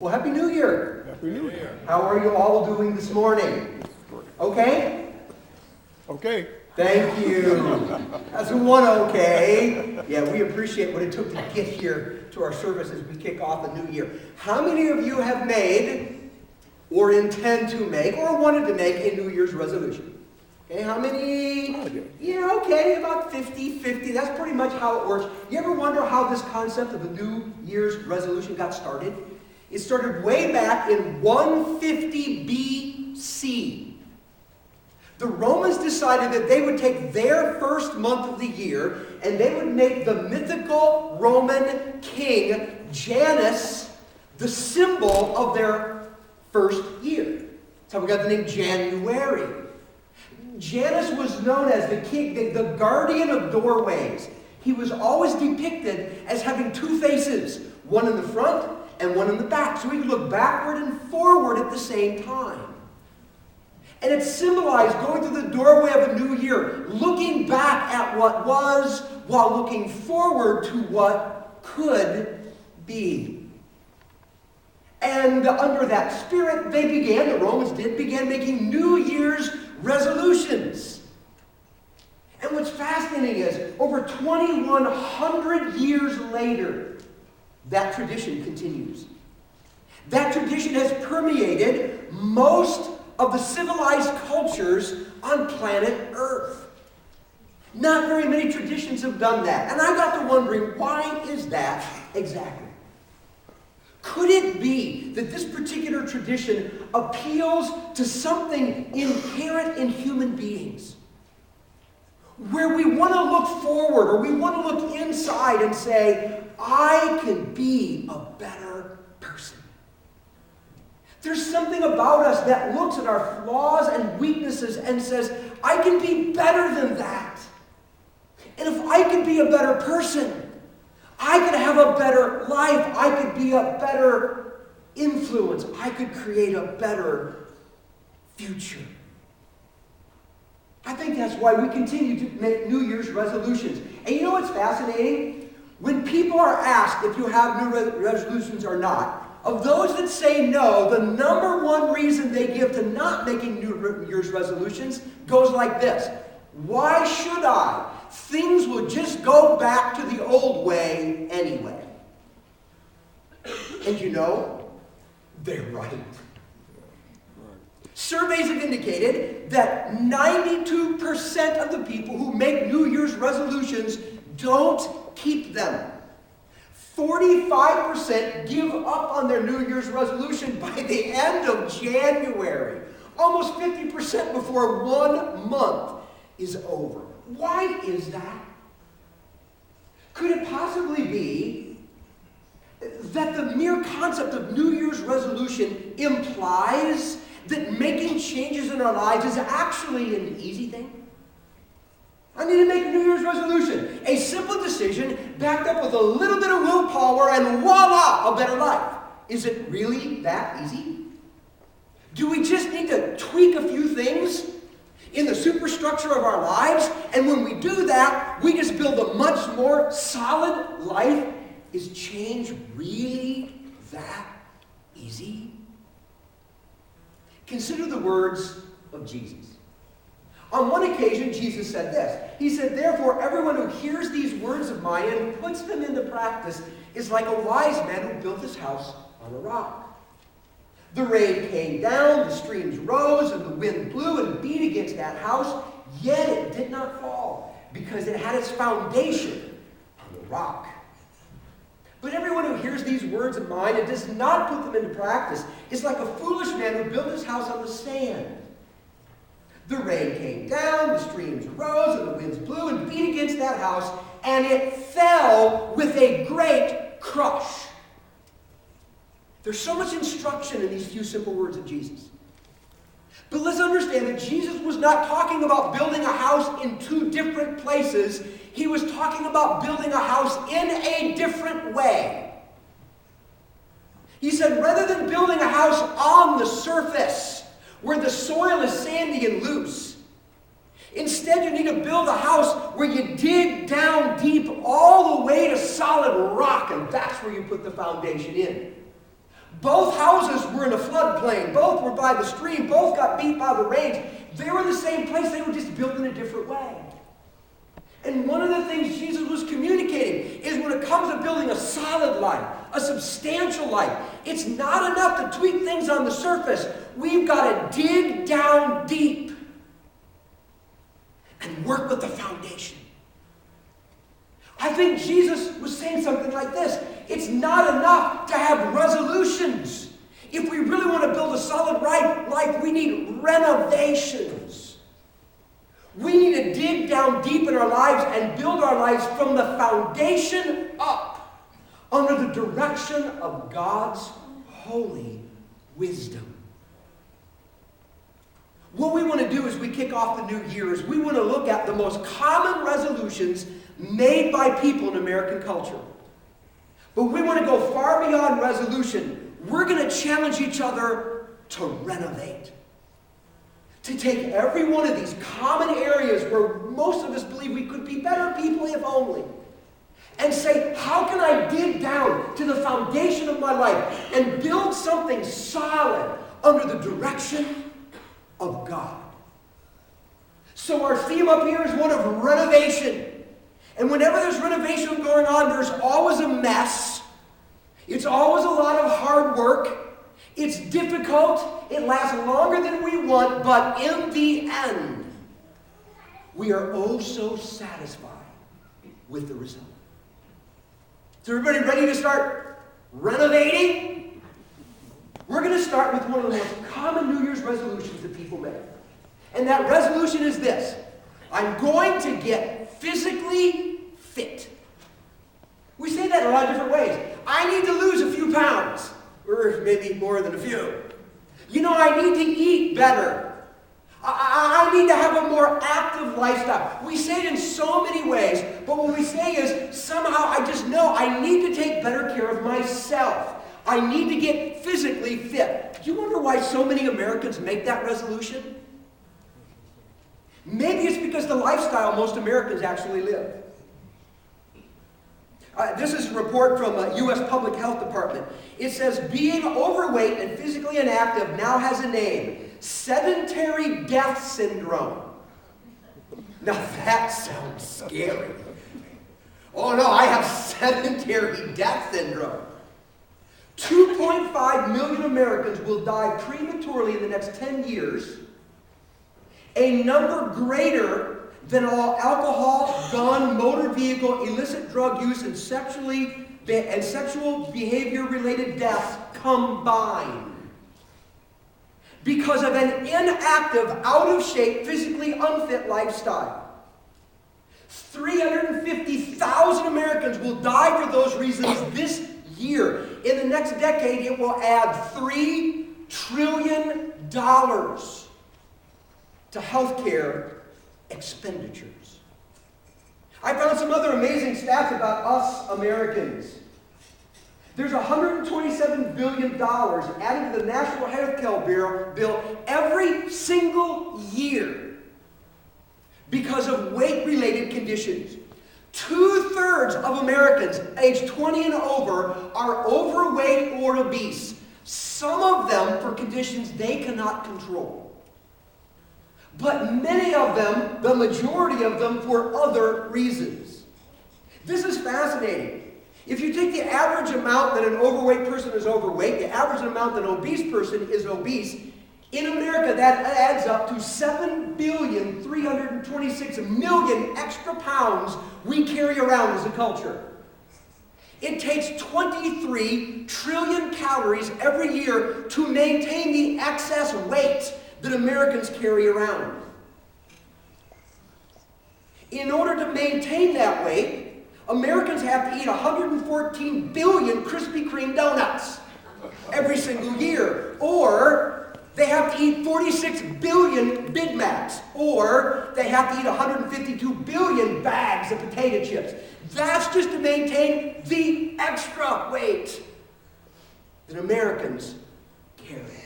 Well, Happy New Year. Happy New Year. How are you all doing this morning? Okay? Okay. Thank you. That's one okay. Yeah, we appreciate what it took to get here to our service as we kick off the new year. How many of you have made or intend to make or wanted to make a New Year's resolution? Okay, how many? Yeah, okay, about 50-50. That's pretty much how it works. You ever wonder how this concept of the New Year's resolution got started? It started way back in 150 BC. The Romans decided that they would take their first month of the year and they would make the mythical Roman king Janus the symbol of their first year. That's how we got the name January. Janus was known as the king, the guardian of doorways. He was always depicted as having two faces, one in the front and one in the back, so he could look backward and forward at the same time. And it symbolized going through the doorway of a new year, looking back at what was while looking forward to what could be. And under that spirit, the Romans began making New Year's resolutions. And what's fascinating is, over 2,100 years later, that tradition continues. That tradition has permeated most of the civilized cultures on planet Earth. Not very many traditions have done that. And I got to wondering, why is that exactly? Could it be that this particular tradition appeals to something inherent in human beings? Where we want to look forward or we want to look inside and say, I can be a better person. There's something about us that looks at our flaws and weaknesses and says, I can be better than that. And if I could be a better person, I could have a better life. I could be a better influence. I could create a better future. I think that's why we continue to make New Year's resolutions. And you know what's fascinating? When people are asked if you have new resolutions or not, of those that say no, the number one reason they give to not making New Year's resolutions goes like this. Why should I? Things will just go back to the old way anyway. And you know, they're right. Surveys have indicated that 92% of the people who make New Year's resolutions don't keep them. 45% give up on their New Year's resolution by the end of January. Almost 50% before 1 month is over. Why is that? Could it possibly be that the mere concept of New Year's resolution implies that making changes in our lives is actually an easy thing? I need to make a New Year's resolution. A simple decision backed up with a little bit of willpower and voila, a better life. Is it really that easy? Do we just need to tweak a few things in the superstructure of our lives? And when we do that, we just build a much more solid life? Is change really that easy? Consider the words of Jesus. On one occasion, Jesus said this. He said, therefore, everyone who hears these words of mine and puts them into practice is like a wise man who built his house on a rock. The rain came down, the streams rose, and the wind blew and beat against that house, yet it did not fall, because it had its foundation on the rock. But everyone who hears these words of mine and does not put them into practice is like a foolish man who built his house on the sand. The rain came down, the streams rose, and the winds blew and beat against that house, and it fell with a great crush. There's so much instruction in these few simple words of Jesus. But let's understand that Jesus was not talking about building a house in two different places. He was talking about building a house in a different way. He said, rather than building a house on the surface, where the soil is sandy and loose, instead you need to build a house where you dig down deep all the way to solid rock, and that's where you put the foundation in. Both houses were in a floodplain. Both were by the stream. Both got beat by the rains. They were in the same place. They were just built in a different way. And one of the things Jesus was communicating is when it comes to building a solid life, a substantial life, it's not enough to tweak things on the surface. We've got to dig down deep and work with the foundation. I think Jesus was saying something like this. It's not enough to have resolutions. If we really want to build a solid life, we need renovations. We need to dig down deep in our lives and build our lives from the foundation up under the direction of God's holy wisdom. What we want to do as we kick off the new year is we want to look at the most common resolutions made by people in American culture. But we want to go far beyond resolution. We're going to challenge each other to renovate. To take every one of these common areas where most of us believe we could be better people if only, and say, how can I dig down to the foundation of my life and build something solid under the direction of God? So our theme up here is one of renovation. And whenever there's renovation going on, there's always a mess. It's always a lot of hard work. It's difficult. It lasts longer than we want. But in the end, we are oh so satisfied with the result. So everybody ready to start renovating? We're going to start with one of the most common New Year's resolutions that people make. And that resolution is this. I'm going to get physically fit. We say that in a lot of different ways. I need to lose a few pounds, or maybe more than a few. You know, I need to eat better. I need to have a more active lifestyle. We say it in so many ways, but what we say is somehow I just know I need to take better care of myself. I need to get physically fit. Do you wonder why so many Americans make that resolution? Maybe it's because the lifestyle most Americans actually live. This is a report from the U.S. Public Health Department. It says, being overweight and physically inactive now has a name. Sedentary death syndrome. Now that sounds scary. Oh no, I have sedentary death syndrome. 2.5 million Americans will die prematurely in the next 10 years. A number greater than all alcohol, gun, motor vehicle, illicit drug use, and sexual behavior-related deaths combined. Because of an inactive, out-of-shape, physically unfit lifestyle. 350,000 Americans will die for those reasons this year. In the next decade, it will add $3 trillion to healthcare expenditures. I found some other amazing stats about us Americans. There's $127 billion added to the National Healthcare Bill every single year because of weight-related conditions. 2/3 of Americans aged 20 and over are overweight or obese, some of them for conditions they cannot control. But many of them, the majority of them, for other reasons. This is fascinating. If you take the average amount that an overweight person is overweight, the average amount that an obese person is obese, in America that adds up to 7,326,000,000 extra pounds we carry around as a culture. It takes 23 trillion calories every year to maintain the excess weight that Americans carry around. In order to maintain that weight, Americans have to eat 114 billion Krispy Kreme donuts every single year. Or they have to eat 46 billion Big Macs. Or they have to eat 152 billion bags of potato chips. That's just to maintain the extra weight that Americans carry.